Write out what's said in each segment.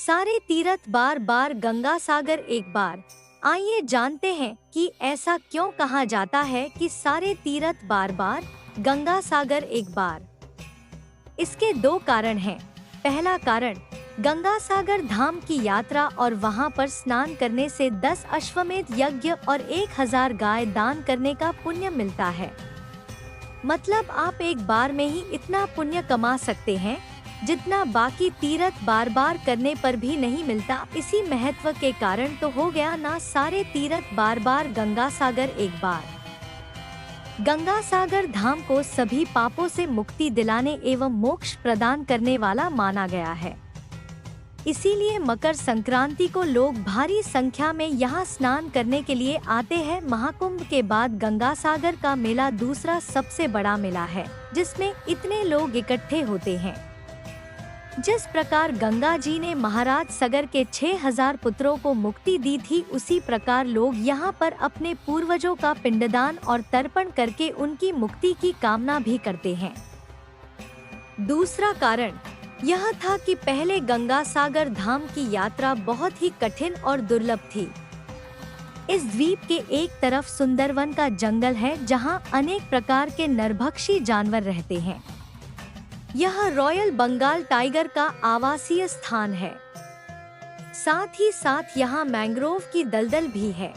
सारे तीर्थ बार बार गंगा सागर एक बार। आइए जानते हैं कि ऐसा क्यों कहा जाता है कि सारे तीर्थ बार बार गंगा सागर एक बार। इसके दो कारण हैं। पहला कारण, गंगा सागर धाम की यात्रा और वहां पर स्नान करने से 10 अश्वमेध यज्ञ और 1000 गाय दान करने का पुण्य मिलता है। मतलब आप एक बार में ही इतना पुण्य कमा सकते हैं जितना बाकी तीर्थ बार बार करने पर भी नहीं मिलता। इसी महत्व के कारण तो हो गया ना सारे तीर्थ बार बार गंगा सागर एक बार। गंगा सागर धाम को सभी पापों से मुक्ति दिलाने एवं मोक्ष प्रदान करने वाला माना गया है। इसीलिए मकर संक्रांति को लोग भारी संख्या में यहाँ स्नान करने के लिए आते हैं। महाकुंभ के बाद गंगा सागर का मेला दूसरा सबसे बड़ा मेला है जिसमें इतने लोग इकट्ठे होते हैं। जिस प्रकार गंगा जी ने महाराज सगर के 6000 पुत्रों को मुक्ति दी थी, उसी प्रकार लोग यहाँ पर अपने पूर्वजों का पिंडदान और तर्पण करके उनकी मुक्ति की कामना भी करते हैं। दूसरा कारण यह था कि पहले गंगा सागर धाम की यात्रा बहुत ही कठिन और दुर्लभ थी। इस द्वीप के एक तरफ सुंदरवन का जंगल है जहाँ अनेक प्रकार के नरभक्षी जानवर रहते हैं। यह रॉयल बंगाल टाइगर का आवासीय स्थान है। साथ ही साथ यहाँ मैंग्रोव की दलदल भी है।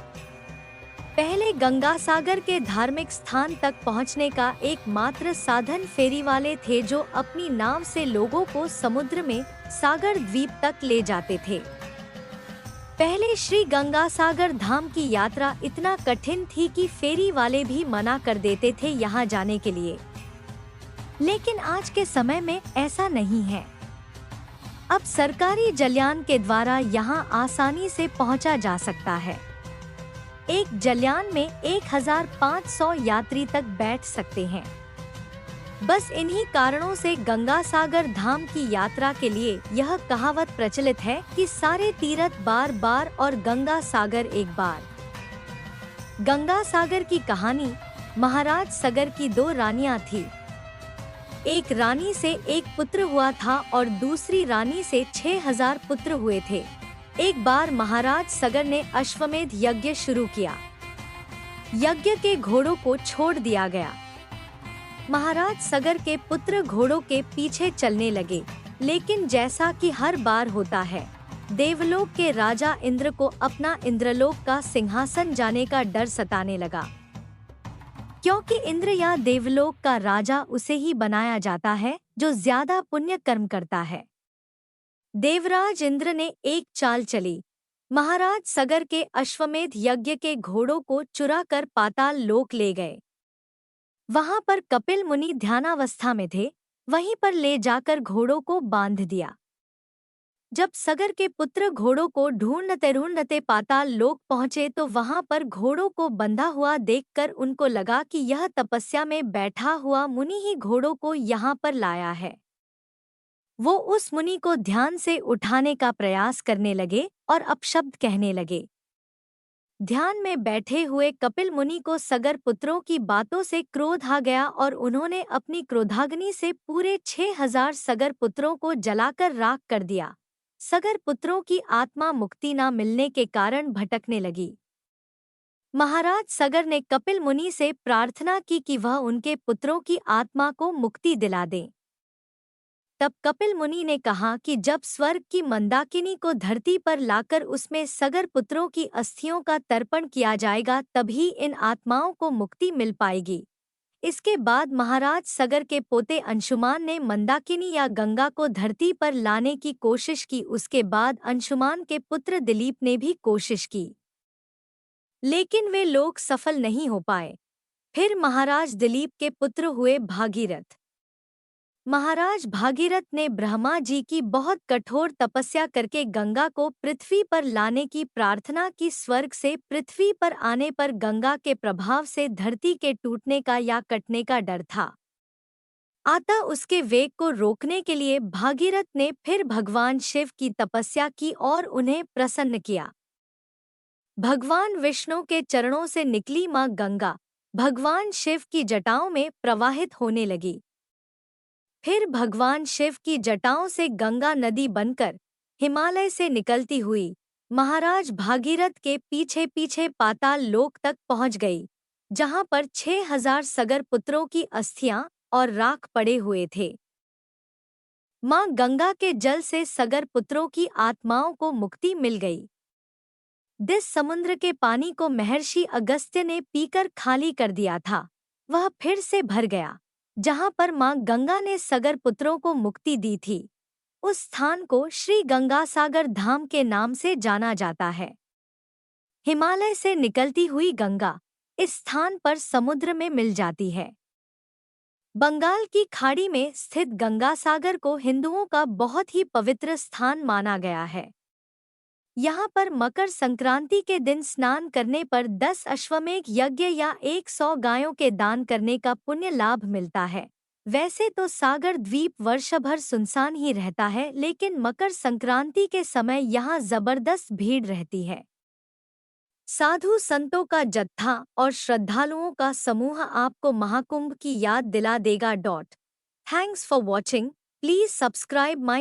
पहले गंगा सागर के धार्मिक स्थान तक पहुँचने का एकमात्र साधन फेरी वाले थे जो अपनी नाव से लोगों को समुद्र में सागर द्वीप तक ले जाते थे। पहले श्री गंगा सागर धाम की यात्रा इतना कठिन थी कि फेरी वाले भी मना कर देते थे यहाँ जाने के लिए। लेकिन आज के समय में ऐसा नहीं है। अब सरकारी जलयान के द्वारा यहाँ आसानी से पहुँचा जा सकता है। एक जलयान में 1500 यात्री तक बैठ सकते हैं। बस इन्हीं कारणों से गंगा सागर धाम की यात्रा के लिए यह कहावत प्रचलित है कि सारे तीर्थ बार बार और गंगा सागर एक बार। गंगा सागर की कहानी, महाराज सगर की 2 रानियां थी। एक रानी से एक पुत्र हुआ था और दूसरी रानी से 6000 पुत्र हुए थे। एक बार महाराज सगर ने अश्वमेध यज्ञ शुरू किया। यज्ञ के घोड़ों को छोड़ दिया गया। महाराज सगर के पुत्र घोड़ों के पीछे चलने लगे, लेकिन जैसा कि हर बार होता है, देवलोक के राजा इंद्र को अपना इंद्रलोक का सिंहासन जाने का डर सताने लगा। क्योंकि इंद्र या देवलोक का राजा उसे ही बनाया जाता है जो ज्यादा पुण्य कर्म करता है। देवराज इंद्र ने एक चाल चली। महाराज सगर के अश्वमेध यज्ञ के घोड़ों को चुरा कर पाताल लोक ले गए। वहां पर कपिल मुनि ध्यानावस्था में थे, वहीं पर ले जाकर घोड़ों को बांध दिया। जब सगर के पुत्र घोड़ों को ढूंढते ढूंढते पाताल लोक पहुंचे तो वहां पर घोड़ों को बंधा हुआ देखकर उनको लगा कि यह तपस्या में बैठा हुआ मुनि ही घोड़ों को यहाँ पर लाया है। वो उस मुनि को ध्यान से उठाने का प्रयास करने लगे और अपशब्द कहने लगे। ध्यान में बैठे हुए कपिल मुनि को सगर पुत्रों की बातों से क्रोध आ गया और उन्होंने अपनी क्रोधाग्नि से पूरे 6000 सगर पुत्रों को जलाकर राख कर दिया। सगर पुत्रों की आत्मा मुक्ति न मिलने के कारण भटकने लगी। महाराज सगर ने कपिल मुनि से प्रार्थना की कि वह उनके पुत्रों की आत्मा को मुक्ति दिला दें। तब कपिल मुनि ने कहा कि जब स्वर्ग की मंदाकिनी को धरती पर लाकर उसमें सगर पुत्रों की अस्थियों का तर्पण किया जाएगा, तभी इन आत्माओं को मुक्ति मिल पाएगी। इसके बाद महाराज सगर के पोते अंशुमान ने मंदाकिनी या गंगा को धरती पर लाने की कोशिश की। उसके बाद अंशुमान के पुत्र दिलीप ने भी कोशिश की, लेकिन वे लोग सफल नहीं हो पाए। फिर महाराज दिलीप के पुत्र हुए भागीरथ। महाराज भागीरथ ने ब्रह्मा जी की बहुत कठोर तपस्या करके गंगा को पृथ्वी पर लाने की प्रार्थना की। स्वर्ग से पृथ्वी पर आने पर गंगा के प्रभाव से धरती के टूटने का या कटने का डर था। अतः उसके वेग को रोकने के लिए भागीरथ ने फिर भगवान शिव की तपस्या की और उन्हें प्रसन्न किया। भगवान विष्णु के चरणों से निकली मां गंगा भगवान शिव की जटाओं में प्रवाहित होने लगी। फिर भगवान शिव की जटाओं से गंगा नदी बनकर हिमालय से निकलती हुई महाराज भागीरथ के पीछे पीछे पाताल लोक तक पहुंच गई, जहां पर 6000 सगर पुत्रों की अस्थियां और राख पड़े हुए थे। मां गंगा के जल से सगर पुत्रों की आत्माओं को मुक्ति मिल गई। जिस समुद्र के पानी को महर्षि अगस्त्य ने पीकर खाली कर दिया था, वह फिर से भर गया। जहां पर मां गंगा ने सगर पुत्रों को मुक्ति दी थी, उस स्थान को श्री गंगासागर धाम के नाम से जाना जाता है। हिमालय से निकलती हुई गंगा इस स्थान पर समुद्र में मिल जाती है। बंगाल की खाड़ी में स्थित गंगासागर को हिंदुओं का बहुत ही पवित्र स्थान माना गया है। यहाँ पर मकर संक्रांति के दिन स्नान करने पर 10 अश्वमेध यज्ञ या 100 गायों के दान करने का पुण्य लाभ मिलता है। वैसे तो सागर द्वीप वर्ष भर सुनसान ही रहता है, लेकिन मकर संक्रांति के समय यहाँ जबरदस्त भीड़ रहती है। साधु संतों का जत्था और श्रद्धालुओं का समूह आपको महाकुंभ की याद दिला देगा। Thanks for watching. Please subscribe my